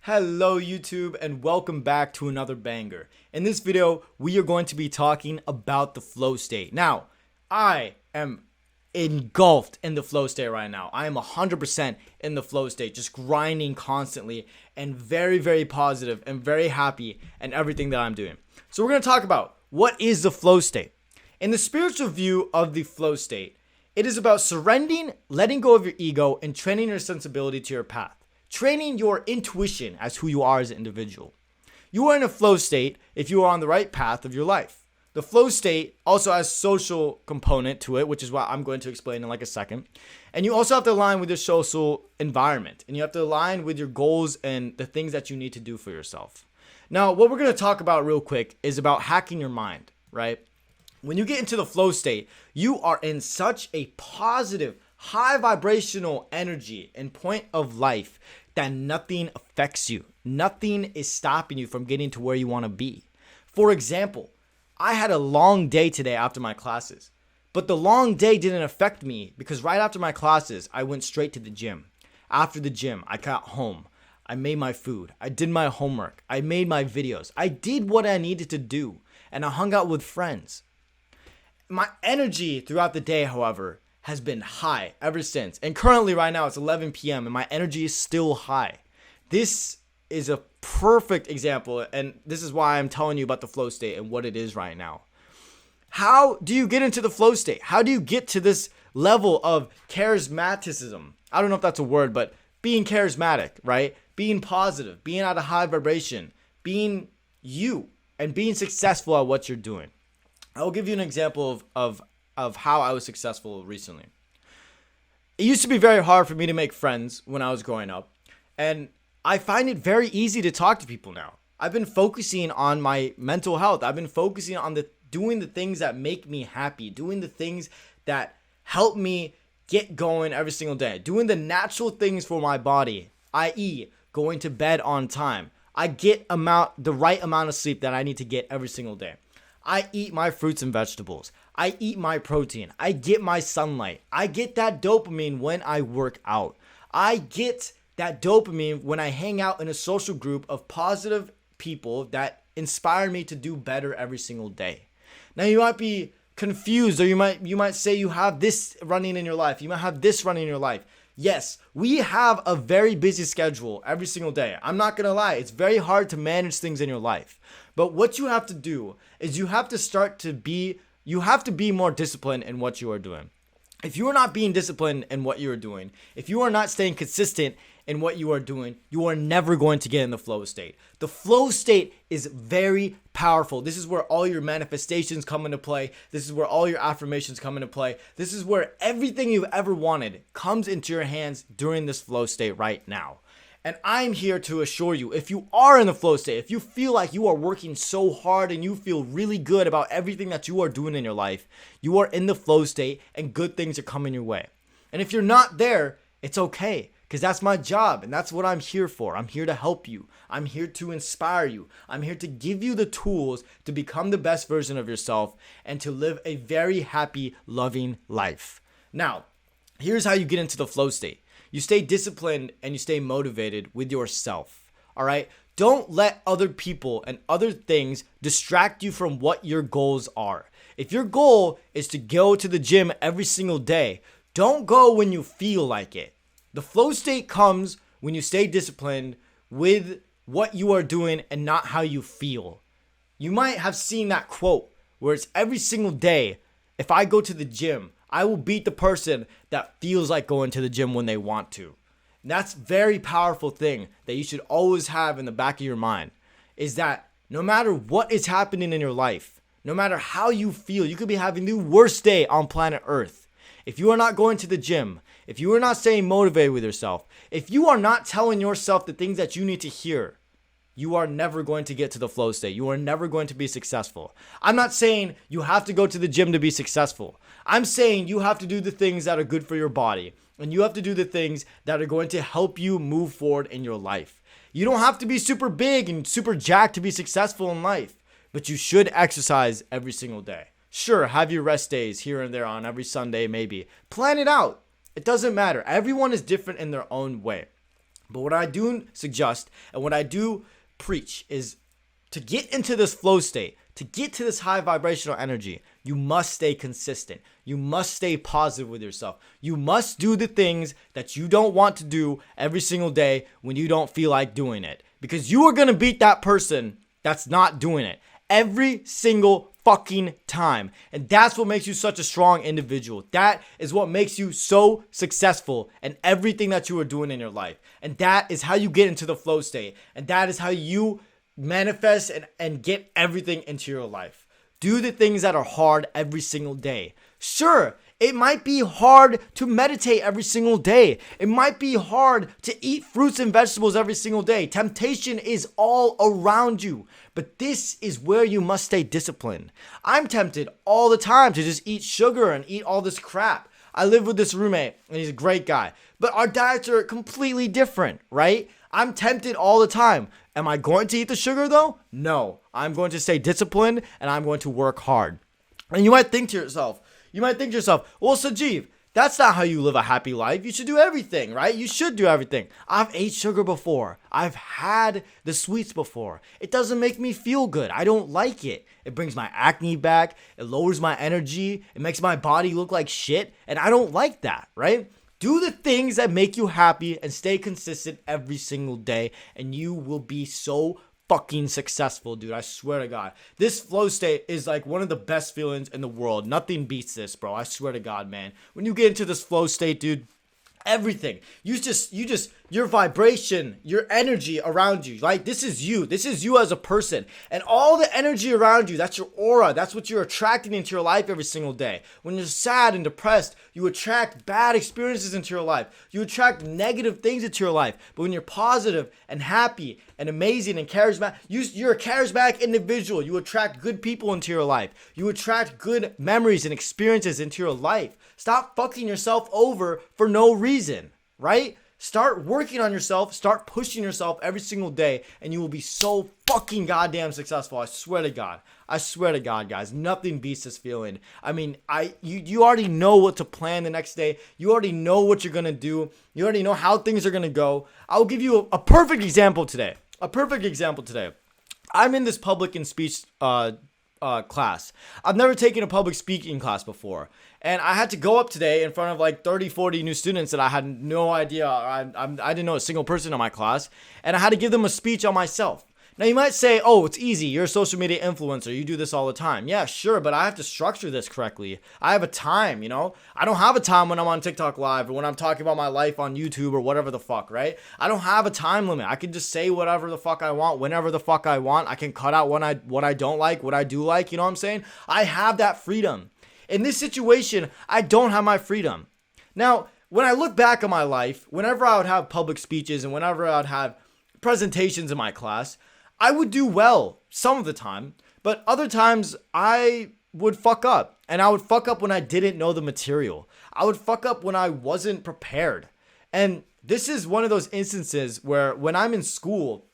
Hello YouTube and welcome back to another banger. In this video, we are going to be talking about the flow state. Now, I am engulfed in the flow state right now. I am 100% in the flow state, just grinding constantly and very positive and very happy in everything that I'm doing. So we're going to talk about what is the flow state. In the spiritual view of the flow state, it is about surrendering, letting go of your ego, and training your sensibility to your path. Training your intuition as who you are as an individual. You are in a flow state if you are on the right path of your life. The flow state also has social component to it, which is what I'm going to explain in like a second. And you also have to align with your social environment. And you have to align with your goals and the things that you need to do for yourself. Now, what we're going to talk about real quick is about hacking your mind, right? When you get into the flow state, you are in such a positive, high vibrational energy and point of life that nothing affects you. Nothing is stopping you from getting to where you want to be. For example, I had a long day today after my classes, but the long day didn't affect me because right after my classes, I went straight to the gym. After the gym, I got home. I made my food. I did my homework. I made my videos. I did what I needed to do, and I hung out with friends. My energy throughout the day, however, has been high ever since. And currently right now it's 11 p.m. and my energy is still high. This is a perfect example, and this is why I'm telling you about the flow state and what it is right now. How do you get into the flow state? How do you get to this level of charismaticism? I don't know if that's a word, but being charismatic, right? Being positive, being at a high vibration, being you, and being successful at what you're doing. I'll give you an example of how I was successful recently. It used to be very hard for me to make friends when I was growing up, and I find it very easy to talk to people now. I've been focusing on my mental health. I've been focusing on doing the things that make me happy, doing the things that help me get going every single day, doing the natural things for my body, i.e. going to bed on time. I get the right amount of sleep that I need to get every single day. I eat my fruits and vegetables. I eat my protein. I get my sunlight. I get that dopamine when I work out. I get that dopamine when I hang out in a social group of positive people that inspire me to do better every single day. Now you might be confused, or you might say you have this running in your life. You might have this running in your life. Yes, we have a very busy schedule every single day. I'm not going to lie. It's very hard to manage things in your life. But what you have to do is you have to be more disciplined in what you are doing. If you are not being disciplined in what you are doing, if you are not staying consistent in what you are doing, you are never going to get in the flow state. The flow state is very powerful. This is where all your manifestations come into play. This is where all your affirmations come into play. This is where everything you've ever wanted comes into your hands during this flow state right now. And I'm here to assure you, if you are in the flow state, if you feel like you are working so hard and you feel really good about everything that you are doing in your life, you are in the flow state and good things are coming your way. And if you're not there, it's okay, because that's my job and that's what I'm here for. I'm here to help you. I'm here to inspire you. I'm here to give you the tools to become the best version of yourself and to live a very happy, loving life. Now, here's how you get into the flow state. You stay disciplined and you stay motivated with yourself, all right? Don't let other people and other things distract you from what your goals are. If your goal is to go to the gym every single day, don't go when you feel like it. The flow state comes when you stay disciplined with what you are doing and not how you feel. You might have seen that quote where it's every single day, if I go to the gym, I will beat the person that feels like going to the gym when they want to. And that's a very powerful thing that you should always have in the back of your mind, is that no matter what is happening in your life, no matter how you feel, you could be having the worst day on planet Earth. If you are not going to the gym, if you are not staying motivated with yourself, if you are not telling yourself the things that you need to hear, you are never going to get to the flow state. You are never going to be successful. I'm not saying you have to go to the gym to be successful. I'm saying you have to do the things that are good for your body. And you have to do the things that are going to help you move forward in your life. You don't have to be super big and super jacked to be successful in life. But you should exercise every single day. Sure, have your rest days here and there on every Sunday maybe. Plan it out. It doesn't matter. Everyone is different in their own way. But what I do suggest and what I do preach is to get into this flow state, to get to this high vibrational energy, you must stay consistent. You must stay positive with yourself. You must do the things that you don't want to do every single day when you don't feel like doing it. Because you are going to beat that person that's not doing it every single fucking time. And that's what makes you such a strong individual. That is what makes you so successful in everything that you are doing in your life. And that is how you get into the flow state. And that is how you manifest and get everything into your life. Do the things that are hard every single day. Sure, it might be hard to meditate every single day. It might be hard to eat fruits and vegetables every single day. Temptation is all around you. But this is where you must stay disciplined. I'm tempted all the time to just eat sugar and eat all this crap. I live with this roommate and he's a great guy. But our diets are completely different, right? I'm tempted all the time. Am I going to eat the sugar though? No. I'm going to stay disciplined and I'm going to work hard. And you might think to yourself, well, Sanjeev, that's not how you live a happy life. You should do everything, right? You should do everything. I've ate sugar before. I've had the sweets before. It doesn't make me feel good. I don't like it. It brings my acne back. It lowers my energy. It makes my body look like shit. And I don't like that, right? Do the things that make you happy and stay consistent every single day. And you will be so fucking successful, dude. I swear to God. This flow state is like one of the best feelings in the world. Nothing beats this, bro. I swear to God, man. When you get into this flow state, dude, everything. Your vibration, your energy around you. Like, this is you. This is you as a person. And all the energy around you, that's your aura. That's what you're attracting into your life every single day. When you're sad and depressed, you attract bad experiences into your life. You attract negative things into your life. But when you're positive and happy and amazing and charismatic, you're a charismatic individual. You attract good people into your life. You attract good memories and experiences into your life. Stop fucking yourself over for no reason, right? Start working on yourself. Start pushing yourself every single day, and you will be so fucking goddamn successful. I swear to God. I swear to God, guys. Nothing beats this feeling. I mean, you already know what to plan the next day. You already know what you're gonna do. You already know how things are gonna go. I'll give you a perfect example today. I'm in this public and speech class. I've never taken a public speaking class before. And I had to go up today in front of like 30, 40 new students that I had no idea. I didn't know a single person in my class. And I had to give them a speech on myself. Now you might say, oh, it's easy. You're a social media influencer. You do this all the time. Yeah, sure. But I have to structure this correctly. I have a time, you know. I don't have a time when I'm on TikTok live or when I'm talking about my life on YouTube or whatever the fuck, right? I don't have a time limit. I can just say whatever the fuck I want, whenever the fuck I want. I can cut out what I don't like, what I do like. You know what I'm saying? I have that freedom. In this situation, I don't have my freedom. Now, when I look back on my life, whenever I would have public speeches and whenever I would have presentations in my class, I would do well some of the time, but other times I would fuck up. And I would fuck up when I didn't know the material. I would fuck up when I wasn't prepared. And this is one of those instances where when I'm in school,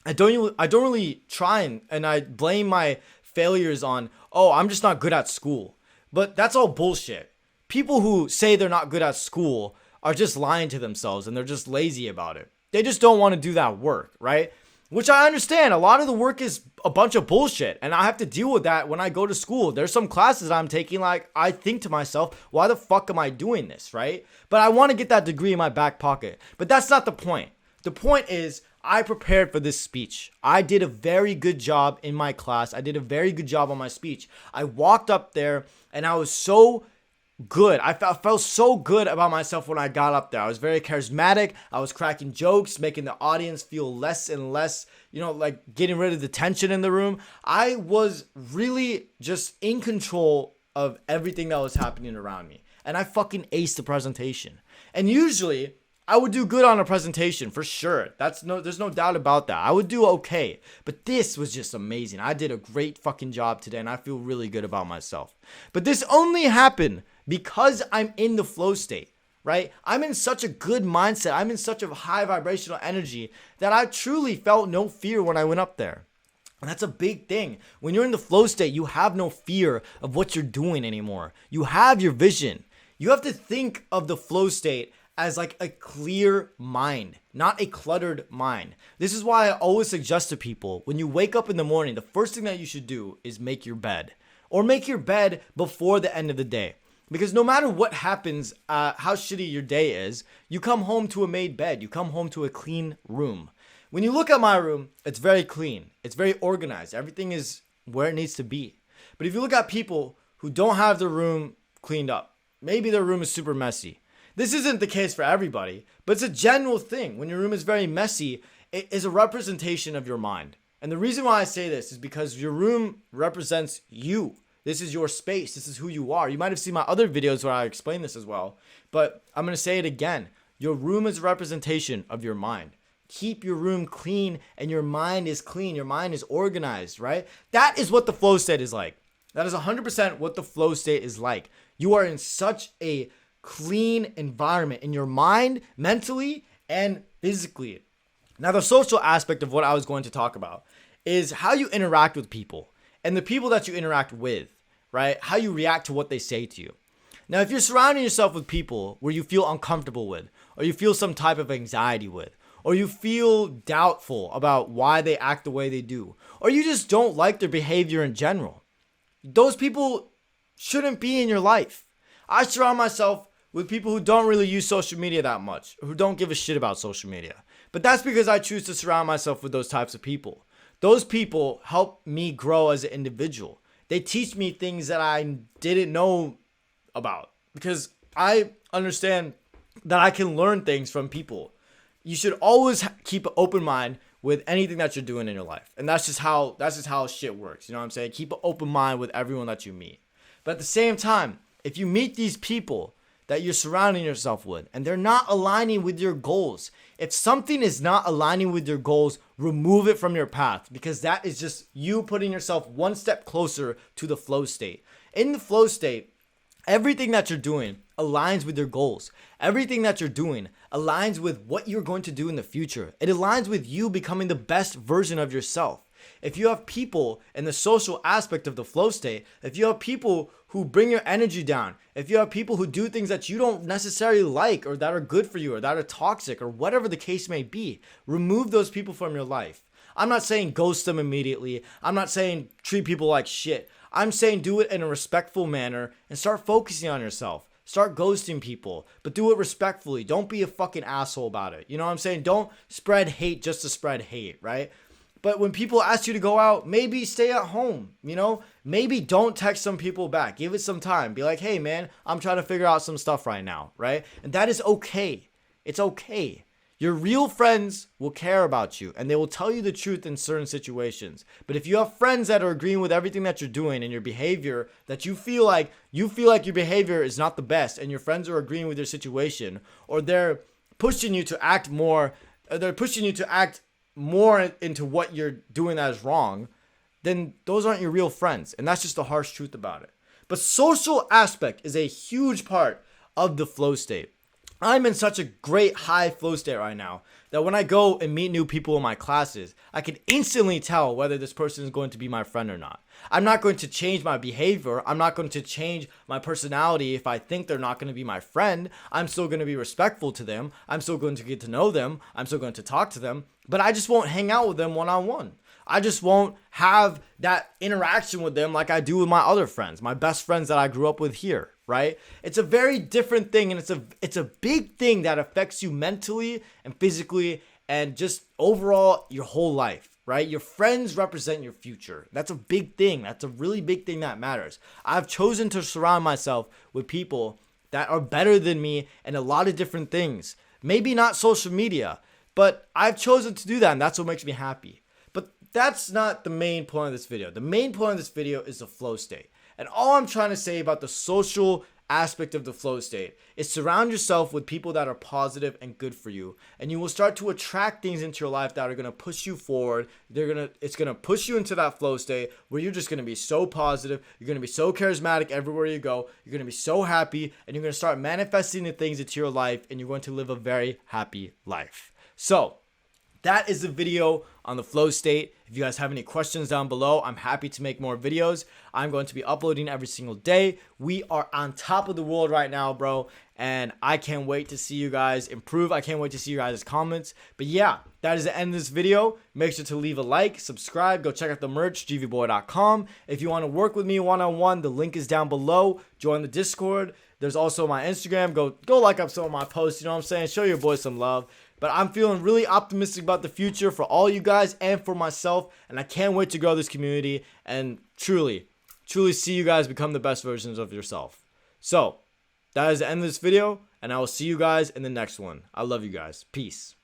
I don't really try and I blame my failures on, oh, I'm just not good at school. But that's all bullshit. People who say they're not good at school are just lying to themselves and they're just lazy about it. They just don't want to do that work, right? Which I understand. A lot of the work is a bunch of bullshit. And I have to deal with that when I go to school. There's some classes I'm taking, like, I think to myself, why the fuck am I doing this, right? But I want to get that degree in my back pocket. But that's not the point. The point is, I prepared for this speech. I did a very good job in my class. I did a very good job on my speech. I walked up there and I was so good. I felt so good about myself when I got up there. I was very charismatic. I was cracking jokes, making the audience feel less and less, like getting rid of the tension in the room. I was really just in control of everything that was happening around me. And I fucking aced the presentation. And usually I would do good on a presentation for sure. There's no doubt about that. I would do okay. But this was just amazing. I did a great fucking job today and I feel really good about myself. But this only happened because I'm in the flow state, right? I'm in such a good mindset. I'm in such a high vibrational energy that I truly felt no fear when I went up there. And that's a big thing. When you're in the flow state, you have no fear of what you're doing anymore. You have your vision. You have to think of the flow state as like a clear mind, not a cluttered mind. This is why I always suggest to people, when you wake up in the morning, the first thing that you should do is make your bed, or make your bed before the end of the day. Because no matter what happens, how shitty your day is, you come home to a made bed. You come home to a clean room. When you look at my room, it's very clean. It's very organized. Everything is where it needs to be. But if you look at people who don't have their room cleaned up, maybe their room is super messy. This isn't the case for everybody, but it's a general thing. When your room is very messy, it is a representation of your mind. And the reason why I say this is because your room represents you. This is your space. This is who you are. You might have seen my other videos where I explain this as well, but I'm going to say it again. Your room is a representation of your mind. Keep your room clean and your mind is clean. Your mind is organized, right? That is what the flow state is like. That is 100% what the flow state is like. You are in such a clean environment in your mind, mentally, and physically. Now, the social aspect of what I was going to talk about is how you interact with people and the people that you interact with, right? How you react to what they say to you. Now, if you're surrounding yourself with people where you feel uncomfortable with, or you feel some type of anxiety with, or you feel doubtful about why they act the way they do, or you just don't like their behavior in general, those people shouldn't be in your life. I surround myself with people who don't really use social media that much, who don't give a shit about social media. But that's because I choose to surround myself with those types of people. Those people help me grow as an individual. They teach me things that I didn't know about, because I understand that I can learn things from people. You should always keep an open mind with anything that you're doing in your life. And that's just how shit works. You know what I'm saying? Keep an open mind with everyone that you meet. But at the same time, if you meet these people that you're surrounding yourself with and they're not aligning with your goals, if something is not aligning with your goals, remove it from your path, because that is just you putting yourself one step closer to the flow state. In the flow state, everything that you're doing aligns with your goals. Everything that you're doing aligns with what you're going to do in the future. It aligns with you becoming the best version of yourself. If you have people in the social aspect of the flow state, if you have people who bring your energy down, if you have people who do things that you don't necessarily like or that are good for you or that are toxic or whatever the case may be, remove those people from your life. I'm not saying ghost them immediately. I'm not saying treat people like shit. I'm saying do it in a respectful manner and start focusing on yourself. Start ghosting people, but do it respectfully. Don't be a fucking asshole about it. You know what I'm saying? Don't spread hate just to spread hate, right? But when people ask you to go out, maybe stay at home, you know? Maybe don't text some people back. Give it some time. Be like, hey, man, I'm trying to figure out some stuff right now, right? And that is okay. It's okay. Your real friends will care about you and they will tell you the truth in certain situations. But if you have friends that are agreeing with everything that you're doing and your behavior, that you feel like your behavior is not the best and your friends are agreeing with your situation, or they're pushing you to act more, into what you're doing that is wrong, then those aren't your real friends. And that's just the harsh truth about it. But social aspect is a huge part of the flow state. I'm in such a great high flow state right now that when I go and meet new people in my classes, I can instantly tell whether this person is going to be my friend or not. I'm not going to change my behavior. I'm not going to change my personality if I think they're not going to be my friend. I'm still going to be respectful to them. I'm still going to get to know them. I'm still going to talk to them, but I just won't hang out with them one-on-one. I just won't have that interaction with them like I do with my other friends, my best friends that I grew up with here, right? It's a very different thing, and it's a big thing that affects you mentally and physically and just overall your whole life, right? Your friends represent your future. That's a big thing. That's a really big thing that matters. I've chosen to surround myself with people that are better than me in a lot of different things. Maybe not social media, but I've chosen to do that, and that's what makes me happy. But that's not the main point of this video. The main point of this video is the flow state. And all I'm trying to say about the social aspect of the flow state is surround yourself with people that are positive and good for you, and you will start to attract things into your life that are going to push you forward. It's going to push you into that flow state where you're just going to be so positive. You're going to be so charismatic everywhere you go. You're going to be so happy, and you're going to start manifesting the things into your life, and you're going to live a very happy life. So that is the video on the flow state. If you guys have any questions down below, I'm happy to make more videos. I'm going to be uploading every single day. We are on top of the world right now, bro. and I can't wait to see you guys improve. I can't wait to see you guys' comments. But yeah, that is the end of this video. Make sure to leave a like, subscribe, go check out the merch, gvboy.com. If you want to work with me one-on-one, the link is down below. Join the Discord. There's also my Instagram. Go like up some of my posts, you know what I'm saying? Show your boy some love. But I'm feeling really optimistic about the future for all you guys and for myself, and I can't wait to grow this community and truly see you guys become the best versions of yourself. So, that is the end of this video, and I will see you guys in the next one. I love you guys. Peace.